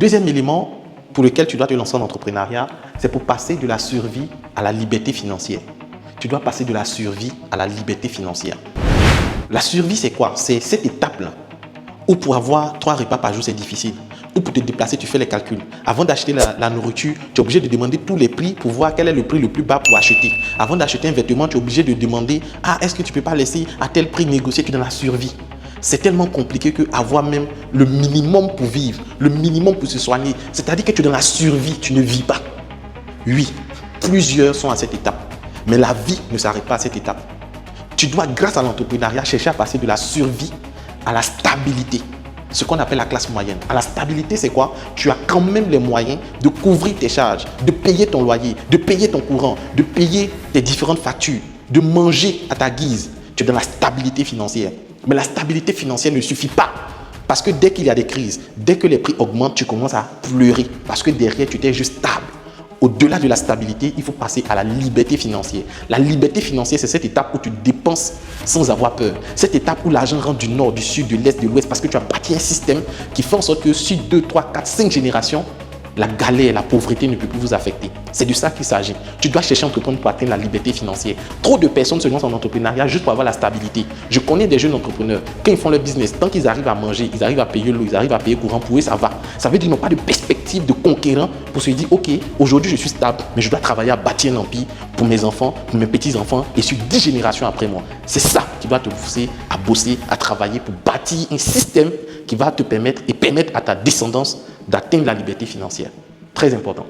Deuxième élément pour lequel tu dois te lancer en entrepreneuriat, c'est pour passer de la survie à la liberté financière. Tu dois passer de la survie à la liberté financière. La survie, c'est quoi? C'est cette étape-là où pour avoir 3 repas par jour, c'est difficile. Ou pour te déplacer, tu fais les calculs. Avant d'acheter la nourriture, tu es obligé de demander tous les prix pour voir quel est le prix le plus bas pour acheter. Avant d'acheter un vêtement, tu es obligé de demander « Ah, est-ce que tu ne peux pas laisser à tel prix négocier ?» Tu es dans la survie. C'est tellement compliqué qu'avoir même le minimum pour vivre, le minimum pour se soigner, c'est-à-dire que tu es dans la survie, tu ne vis pas. Oui, plusieurs sont à cette étape, mais la vie ne s'arrête pas à cette étape. Tu dois, grâce à l'entrepreneuriat, chercher à passer de la survie à la stabilité. Ce qu'on appelle la classe moyenne. À la stabilité, c'est quoi? Tu as quand même les moyens de couvrir tes charges, de payer ton loyer, de payer ton courant, de payer tes différentes factures, de manger à ta guise. Tu es dans la stabilité financière. Mais la stabilité financière ne suffit pas. Parce que dès qu'il y a des crises, dès que les prix augmentent, tu commences à pleurer. Parce que derrière, tu étais juste stable. Au-delà de la stabilité, il faut passer à la liberté financière. La liberté financière, c'est cette étape où tu dépenses sans avoir peur. Cette étape où l'argent rentre du nord, du sud, de l'est, de l'ouest, parce que tu as bâti un système qui fait en sorte que sur 2, 3, 4, 5 générations, la galère, la pauvreté ne peut plus vous affecter. C'est de ça qu'il s'agit. Tu dois chercher à entreprendre pour atteindre la liberté financière. Trop de personnes se lancent en entrepreneuriat juste pour avoir la stabilité. Je connais des jeunes entrepreneurs, quand ils font leur business, tant qu'ils arrivent à manger, ils arrivent à payer l'eau, ils arrivent à payer le courant, pour eux ça va. Ça veut dire qu'ils n'ont pas de perspective de conquérant pour se dire ok, aujourd'hui je suis stable, mais je dois travailler à bâtir un empire pour mes enfants, pour mes petits-enfants et sur 10 générations après moi. C'est ça qui va te pousser à bosser, à travailler pour bâtir un système qui va te permettre et permettre à ta descendance d'atteindre la liberté financière. Très important.